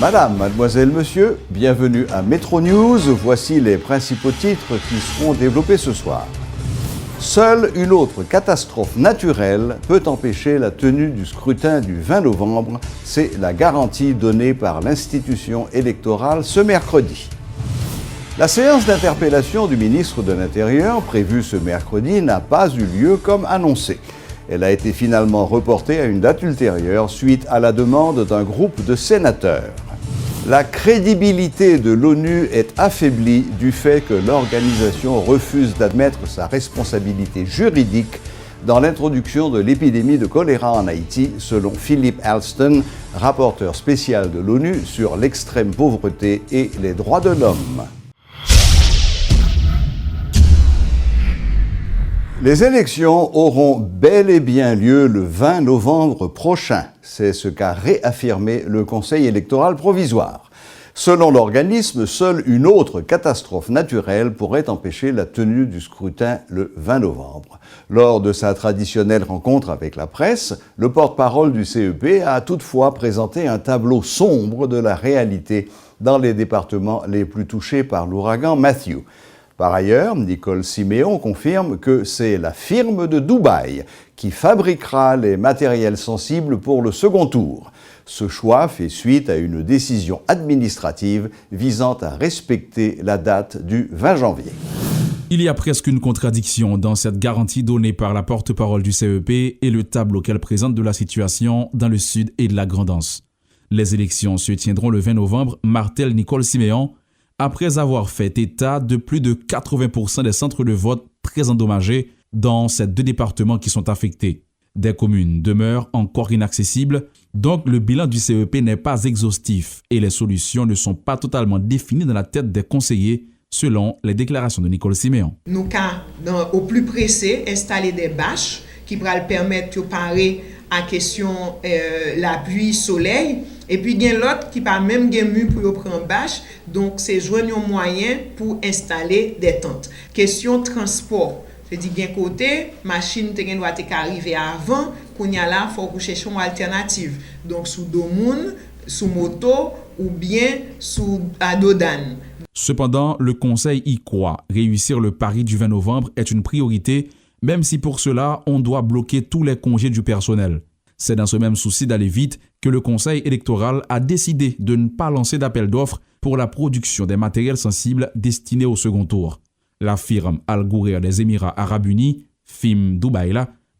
Madame, mademoiselle, monsieur, bienvenue à Metro News. Voici les principaux titres qui seront développés ce soir. Seule une autre catastrophe naturelle peut empêcher la tenue du scrutin du 20 novembre. C'est la garantie donnée par l'institution électorale ce mercredi. La séance d'interpellation du ministre de l'Intérieur, prévue ce mercredi, n'a pas eu lieu comme annoncé. Elle a été finalement reportée à une date ultérieure suite à la demande d'un groupe de sénateurs. La crédibilité de l'ONU est affaiblie du fait que l'organisation refuse d'admettre sa responsabilité juridique dans l'introduction de l'épidémie de choléra en Haïti, selon Philip Alston, rapporteur spécial de l'ONU sur l'extrême pauvreté et les droits de l'homme. Les élections auront bel et bien lieu le 20 novembre prochain. C'est ce qu'a réaffirmé le Conseil électoral provisoire. Selon l'organisme, seule une autre catastrophe naturelle pourrait empêcher la tenue du scrutin le 20 novembre. Lors de sa traditionnelle rencontre avec la presse, le porte-parole du CEP a toutefois présenté un tableau sombre de la réalité dans les départements les plus touchés par l'ouragan Matthew. Par ailleurs, Nicole Siméon confirme que c'est la firme de Dubaï qui fabriquera les matériels sensibles pour le second tour. Ce choix fait suite à une décision administrative visant à respecter la date du 20 janvier. Il y a presque une contradiction dans cette garantie donnée par la porte-parole du CEP et le tableau qu'elle présente de la situation dans le sud et de la Grand'Anse. Les élections se tiendront le 20 novembre, martèle Nicole Siméon, après avoir fait état de plus de 80% des centres de vote très endommagés dans ces deux départements qui sont affectés. Des communes demeurent encore inaccessibles, donc le bilan du CEP n'est pas exhaustif et les solutions ne sont pas totalement définies dans la tête des conseillers, selon les déclarations de Nicole Siméon. Nous avons au plus pressé installé des bâches qui pourraient permettre de parer à question la pluie, soleil. Et puis, il y a l'autre qui n'a même pas mu pour prendre bâche. Donc, c'est joindre un moyen pour installer des tentes. Question transport. C'est-à-dire, il y a un côté, machine doit arriver avant, qu'on y a là, il faut chercher une alternative. Donc, sous domoun, sous moto ou bien sous adodan. Cependant, le Conseil y croit. Réussir le pari du 20 novembre est une priorité, même si pour cela, on doit bloquer tous les congés du personnel. C'est dans ce même souci d'aller vite que le Conseil électoral a décidé de ne pas lancer d'appel d'offres pour la production des matériels sensibles destinés au second tour. La firme Al Ghurair des Émirats Arabes Unis, FIM Dubaï,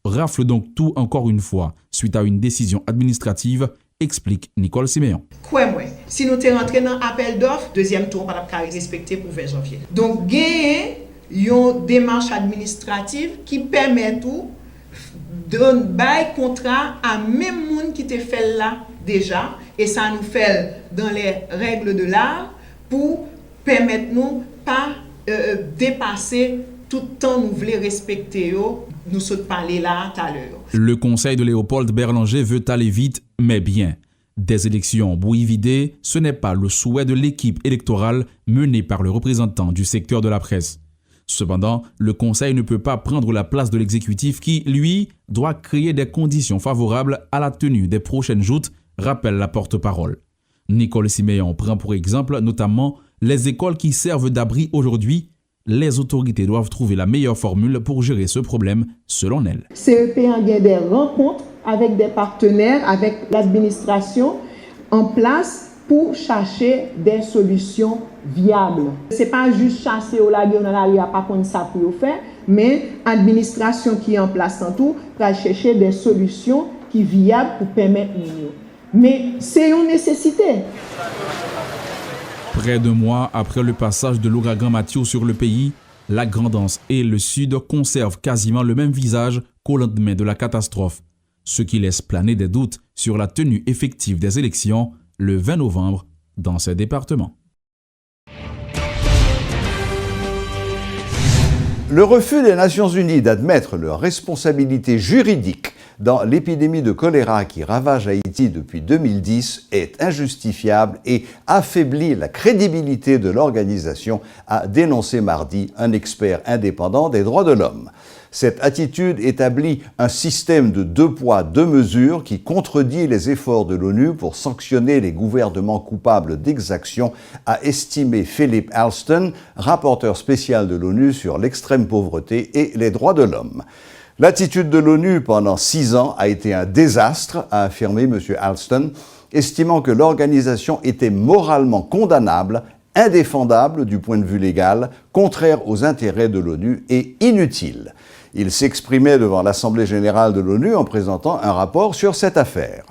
rafle donc tout encore une fois suite à une décision administrative, explique Nicole Siméon. Quoi, moi, si nous sommes rentrés dans l'appel d'offres, deuxième tour, on va respecter pour 20 janvier. Donc, gagner une démarche administrative qui permet tout de bail contrat à même monde qui te fait là déjà et ça nous fait dans les règles de l'art pour permettre nous pas dépasser tout le temps nous voulons respecter nous sommes parlé là tout à l'heure. Le conseil de Léopold Berlanger veut aller vite mais bien. Des élections bouillie vidée, ce n'est pas le souhait de l'équipe électorale menée par le représentant du secteur de la presse. Cependant, le Conseil ne peut pas prendre la place de l'exécutif qui, lui, doit créer des conditions favorables à la tenue des prochaines joutes, rappelle la porte-parole. Nicole Siméon prend pour exemple notamment les écoles qui servent d'abri aujourd'hui. Les autorités doivent trouver la meilleure formule pour gérer ce problème, selon elle. CEP a des rencontres avec des partenaires, avec l'administration en place pour chercher des solutions viables. Ce n'est pas juste chasser au lac, on n'a pas comme ça pour faire, mais l'administration qui est en place en tout va chercher des solutions qui sont viables pour permettre mieux. Mais c'est une nécessité. Près d'un mois après le passage de l'ouragan Matthew sur le pays, la Grand'Anse et le Sud conservent quasiment le même visage qu'au lendemain de la catastrophe, ce qui laisse planer des doutes sur la tenue effective des élections le 20 novembre dans ces départements. Le refus des Nations Unies d'admettre leur responsabilité juridique dans l'épidémie de choléra qui ravage Haïti depuis 2010 est injustifiable et affaiblit la crédibilité de l'organisation, a dénoncé mardi un expert indépendant des droits de l'homme. Cette attitude établit un système de 2 poids, 2 mesures qui contredit les efforts de l'ONU pour sanctionner les gouvernements coupables d'exactions, a estimé Philip Alston, rapporteur spécial de l'ONU sur l'extrême pauvreté et les droits de l'homme. L'attitude de l'ONU pendant 6 ans a été un désastre, a affirmé M. Alston, estimant que l'organisation était moralement condamnable, indéfendable du point de vue légal, contraire aux intérêts de l'ONU et inutile. Il s'exprimait devant l'Assemblée générale de l'ONU en présentant un rapport sur cette affaire.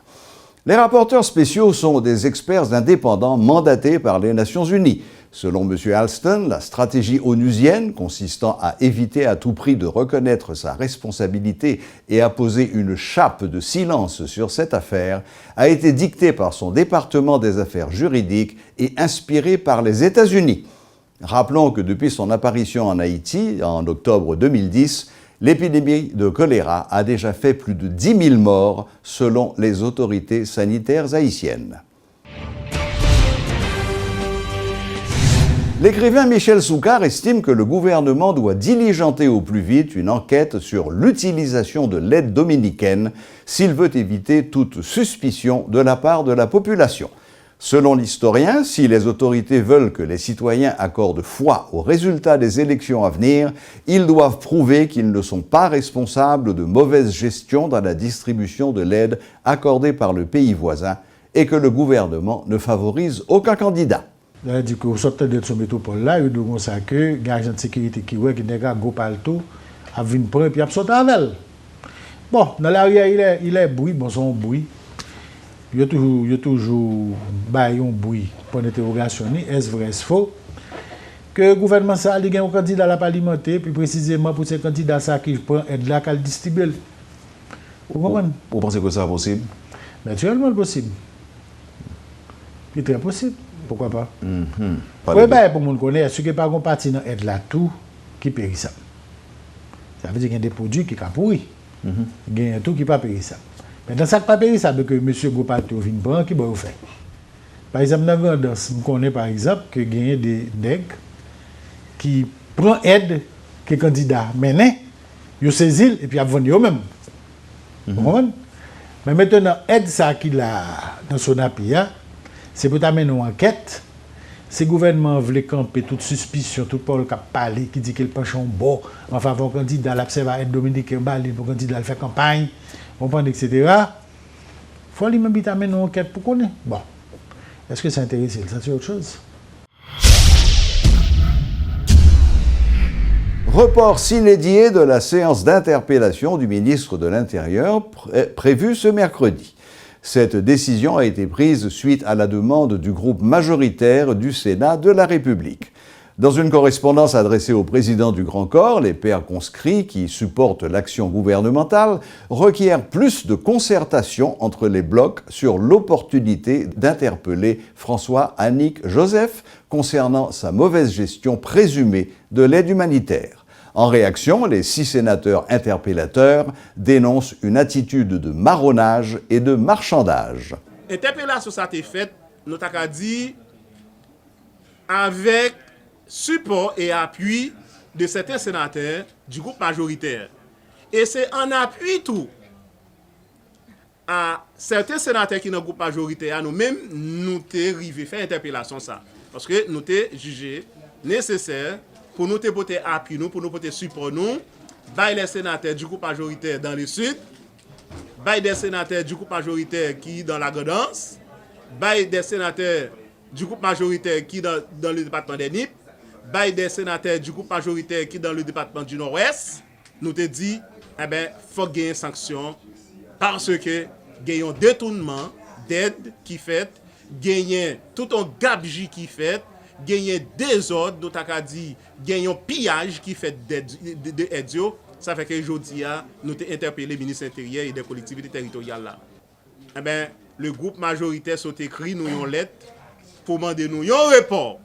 Les rapporteurs spéciaux sont des experts indépendants mandatés par les Nations unies. Selon M. Alston, la stratégie onusienne, consistant à éviter à tout prix de reconnaître sa responsabilité et à poser une chape de silence sur cette affaire, a été dictée par son département des affaires juridiques et inspirée par les États-Unis. Rappelons que depuis son apparition en Haïti, en octobre 2010, l'épidémie de choléra a déjà fait plus de 10 000 morts selon les autorités sanitaires haïtiennes. L'écrivain Michel Soucard estime que le gouvernement doit diligenter au plus vite une enquête sur l'utilisation de l'aide dominicaine s'il veut éviter toute suspicion de la part de la population. Selon l'historien, si les autorités veulent que les citoyens accordent foi aux résultats des élections à venir, ils doivent prouver qu'ils ne sont pas responsables de mauvaise gestion dans la distribution de l'aide accordée par le pays voisin et que le gouvernement ne favorise aucun candidat. Du coup, au sortir de ce métropole-là, il doit dire que les agents de sécurité qui voient qui n'est pas go palto, a vu une prendre et puis a sauté avec. Bon, dans l'arrière, il est bruit, bon, son bruit. Il y a toujours un bruit pour l'interrogation, est-ce vrai, est-ce faux? Que le gouvernement ça a un candidat à la parlementaire, puis précisément pour ces candidats ça qui prend aide là qu'à le distribuer. Vous pensez que ça est possible? Naturellement possible. C'est très possible. Pourquoi pas? Oui, ben, pour le monde connaît, ce qui n'est pas un parti dans aide là tout qui périssable. Ça veut dire qu'il y a des produits qui sont pourris. Il y a tout qui n'est pas périssable. Mais dans ça, pas périssable que M. Gopato vient prendre, qui va faire. Par exemple, dans la Grandance, on connaît par exemple que il y a des nègres qui prennent aide que les candidats mènent, ils saisissent et puis ils vendent eux-mêmes. Mais maintenant, aide ça qu'il a dans son appui, c'est pour amener une enquête. Si le gouvernement veut camper toute suspicion, tout Paul qui a parlé, qui dit qu'il penche en bas en faveur du candidat, l'observateur dominicain, pour le candidat faire campagne, etc. Il faut lui-même amener une enquête pour connaître. Bon, est-ce que c'est intéressant? Ça, c'est autre chose. Report sine-die de la séance d'interpellation du ministre de l'Intérieur prévue ce mercredi. Cette décision a été prise suite à la demande du groupe majoritaire du Sénat de la République. Dans une correspondance adressée au président du Grand Corps, les pairs conscrits qui supportent l'action gouvernementale requièrent plus de concertation entre les blocs sur l'opportunité d'interpeller François Annick Joseph concernant sa mauvaise gestion présumée de l'aide humanitaire. En réaction, les 6 sénateurs interpellateurs dénoncent une attitude de marronnage et de marchandage. L'interpellation ça a été faite, nous avons dit, avec support et appui de certains sénateurs du groupe majoritaire. Et c'est en appui tout à certains sénateurs qui sont dans le groupe majoritaire, nous-mêmes, nous avons arrivé à faire interpellation ça. Parce que nous avons jugé nécessaire pour nous porter appui, nous, pour nous porter support, nous, by les sénateurs du groupe majoritaire dans le sud, by des sénateurs du groupe majoritaire qui dans la Grandance, by des sénateurs du groupe majoritaire qui dans le département des NIP, by des sénateurs du groupe majoritaire qui dans le département du Nord-Ouest, nous te dit, eh ben, faut gagner sanction parce que gagnons détournement d'aide qui fait, gagner tout un gabegie qui fait, gagner désordre, nous t'as dit, gagner pillage qui fait d'aide, ça fait que aujourd'hui, nous t'ai interpellé le ministre intérieur et des collectivités territoriales là. Eh ben, le groupe majoritaire sont écrit nous une lettre pour demander nous un report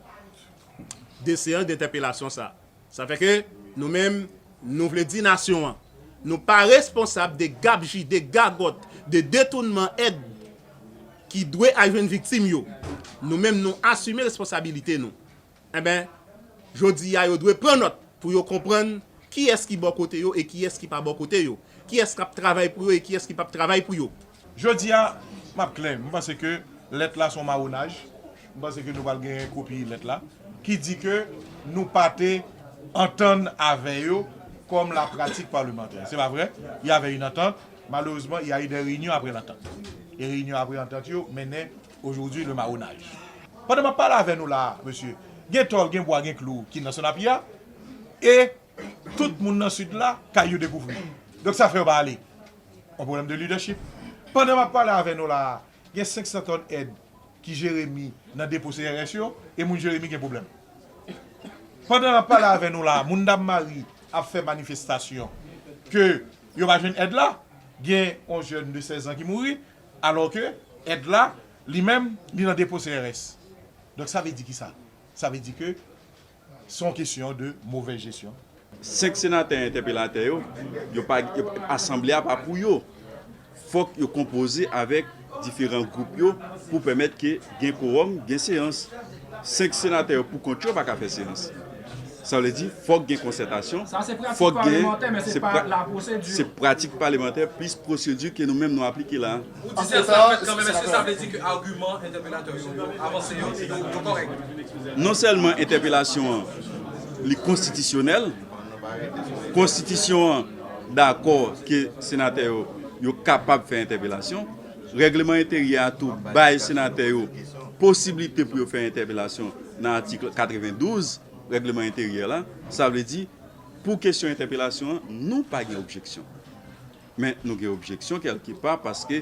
des séances d'interpellation ça. Ça fait que nous-mêmes, nous voulons dire nation, nous pas responsables des gabegies, des gagottes, des détournements aide qui doit arriver une victime yo. Nous-mêmes nous assumer responsabilité nous. Eh ben, jodi ya yo doit prendre note pour yo comprendre qui est-ce qui bon côté yo et qui est-ce qui pas bon côté yo. Qui est-ce qui travaille pour yo et qui est-ce qui pas travaille pour yo. Jodi a m'a clair, je pense que lettre là son marronnage. Je pense que nous allons gagner une copie lettre là qui dit que nous partons entendre avec eux comme la pratique parlementaire. C'est pas vrai? Il y avait une entente. Malheureusement, il y a eu des réunions après l'entente. Et réunions après l'entente menaient aujourd'hui le marronnage. Pendant que je parle avec nous là, monsieur, il y a tol, il y a bois, il y a clou qui dans son appui et tout le monde dans le sud là, caillou découvert. Donc ça fait aller. Un problème de leadership. Pendant que je parle avec nous là, il y a 500 tonnes d'aide qui Jérémy dans le dépôt CRS et mon Jérémy qui a un problème. Pendant que je parle avec nous là, mon dame Marie a fait manifestation que il y a une aide là, il y a un jeune de 16 ans qui mourit, alors que aide là, lui-même, il est dans le dépôt CRS. Donc ça veut dire qui ça? Ça veut dire que c'est une question de mauvaise gestion. 5 sénateurs interpellateurs, ils n'ont pas assemblé pas pour eux. Il faut qu'ils composent avec différents groupes pour permettre qu'il y ait un quorum, une séance. 5 sénateurs pour contrôler pas faire séance. Ça veut dire qu'il faut qu'il y ait une concertation. Ça, c'est pratique parlementaire, mais ce n'est pas la procédure. C'est pratique parlementaire, plus procédure que nous-mêmes nous appliquons là. Vous disiez ça, en fait, quand même, est-ce que ça veut dire que l'argument interpellateur avancé, c'est correct? Non seulement interpellation constitutionnelle, constitution d'accord que les sénateurs sont capables de faire interpellation, règlement intérieur à tout, bail sénateur, possibilité pour faire interpellation dans l'article 92. Règlement intérieur là, ça veut dire pour question d'interpellation, nous pas d'objection. Mais nous avons objection quelque part parce que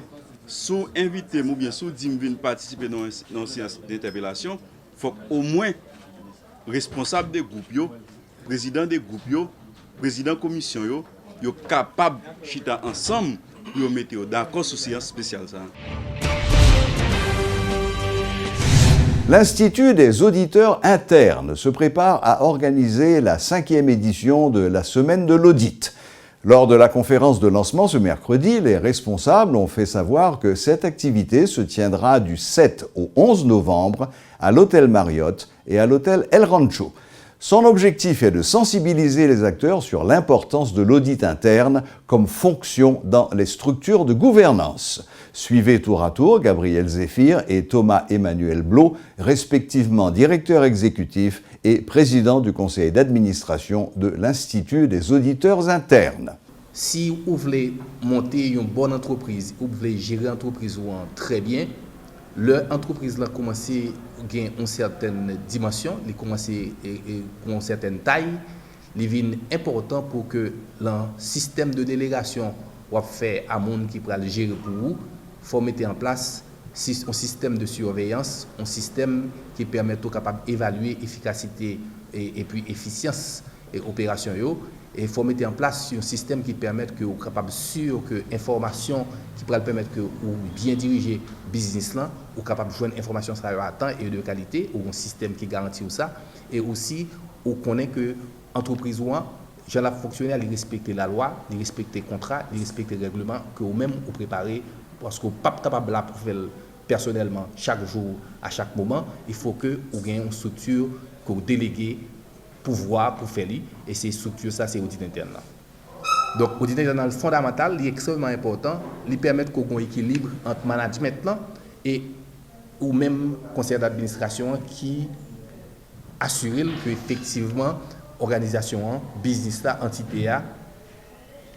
sous invité ou bien sous dit venir participer dans une séance d'interpellation, il faut au moins responsable des groupes, président des groupes, président commission yo capable chita ensemble pour mettre d'accord sur séance spéciale ça. L'Institut des auditeurs internes se prépare à organiser la 5e édition de la Semaine de l'audit. Lors de la conférence de lancement ce mercredi, les responsables ont fait savoir que cette activité se tiendra du 7 au 11 novembre à l'hôtel Marriott et à l'hôtel El Rancho. Son objectif est de sensibiliser les acteurs sur l'importance de l'audit interne comme fonction dans les structures de gouvernance. Suivez tour à tour Gabriel Zéphir et Thomas Emmanuel Blot, respectivement directeur exécutif et président du conseil d'administration de l'Institut des auditeurs internes. Si vous voulez monter une bonne entreprise, vous voulez gérer l'entreprise très bien, l'entreprise a commencé à gagner une certaine dimension, elle a commencé à une certaine taille, il est important pour que le système de délégation soit fait à monde qui peut le gérer pour vous. Il faut mettre en place un système de surveillance, un système qui permet d'évaluer l'efficacité et puis efficience et opération. Et il faut mettre en place un système qui permet que vous capable sûr que l'information qui pourrait permettre que vous bien diriger le business là, vous capable de joindre information à temps et de qualité, ou un système qui garantit ça, et aussi vous connaît que l'entreprise ou la fonctionnaire il respecte la loi, il respecte les contrats, il respecte les règlements que vous-même vous préparez, parce que vous n'êtes pas capable de faire personnellement chaque jour, à chaque moment. Il faut que vous ayez une structure que vous déléguez pouvoir pour faire et ces structures ça c'est l'audit interne. Donc l'audit interne fondamental, il est extrêmement important, il permet qu'on ait un équilibre entre management là et ou même conseil d'administration qui assure que effectivement organisation, business là, entité a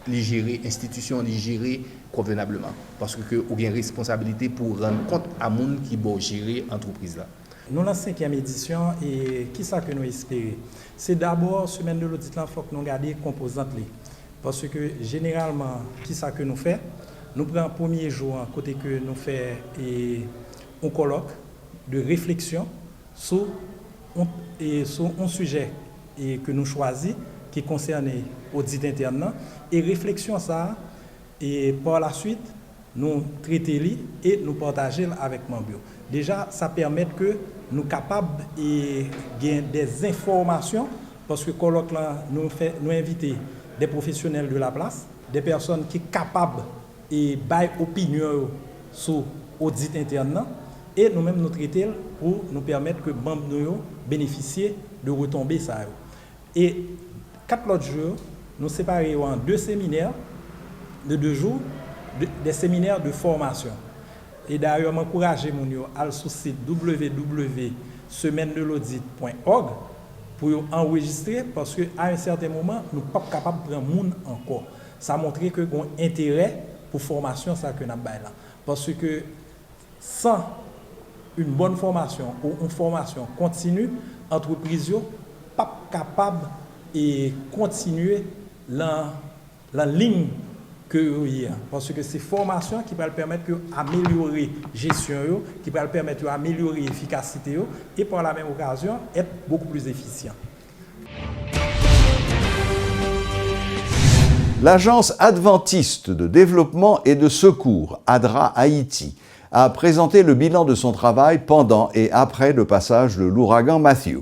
les gérer, institution les gérer convenablement parce que vous avez une responsabilité pour rendre compte à monde qui va gérer l'entreprise là. Nous, dans la 5e édition, et qui ça que nous espérons? C'est d'abord, semaine de l'audit, il faut que nous regardions les composantes. Parce que généralement, qui ça que nous faisons? Nous prenons le premier jour, côté que nous faisons un colloque de réflexion sur un sujet que nous choisissons qui concerne l'audit interne. Et réflexion ça, et par la suite, nous traitons et nous partageons avec les membres. Déjà, ça permet que nous sommes capables de gagner des informations parce que colloque là, nous invitons des professionnels de la place des personnes qui sont capables et bailler opinion sur l'audit interne et nous-mêmes nous traiter pour nous permettre que les membres nous bénéficient de retombées ça. Et 4 autres jours, nous séparons en 2 séminaires de 2 jours, des séminaires de formation. Et d'ailleurs, j'encourage les gens à aller sur le site www.semaine-de-l'audit.org pour enregistrer parce qu'à un certain moment, nous ne sommes pas capables de prendre monde encore. Ça montre que nous avons intérêt pour la formation ça que nous avons là. Parce que sans une bonne formation ou une formation continue, l'entreprise n'est pas capable de continuer la ligne que y a. Parce que c'est formation qui va permettre d'améliorer la gestion, qui va permettre d'améliorer l'efficacité et par la même occasion être beaucoup plus efficient. L'Agence adventiste de développement et de secours, ADRA Haïti, a présenté le bilan de son travail pendant et après le passage de l'ouragan Matthew.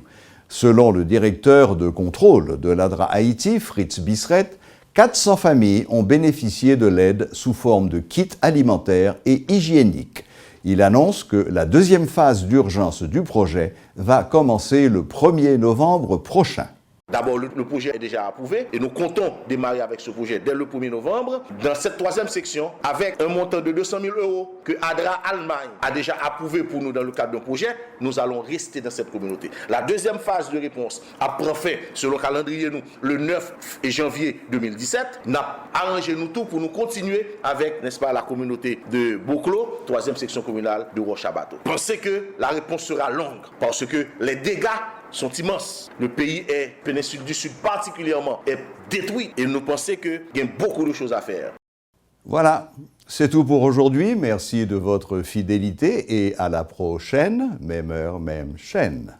Selon le directeur de contrôle de l'ADRA Haïti, Fritz Bissret, 400 familles ont bénéficié de l'aide sous forme de kits alimentaires et hygiéniques. Il annonce que la deuxième phase d'urgence du projet va commencer le 1er novembre prochain. D'abord, le projet est déjà approuvé et nous comptons démarrer avec ce projet dès le 1er novembre. Dans cette troisième section, avec un montant de 200 000 € que ADRA Allemagne a déjà approuvé pour nous dans le cadre d'un projet, nous allons rester dans cette communauté. La deuxième phase de réponse a pris fin, selon le calendrier, le 9 janvier 2017. Nous avons arrangé nous tout pour nous continuer avec, n'est-ce pas, la communauté de Boclo, troisième section communale de Rochabato. Pensez que la réponse sera longue parce que les dégâts sont immenses. Le pays est, péninsule du Sud particulièrement, est détruit et nous pensons qu'il y a beaucoup de choses à faire. Voilà, c'est tout pour aujourd'hui. Merci de votre fidélité et à la prochaine, même heure, même chaîne.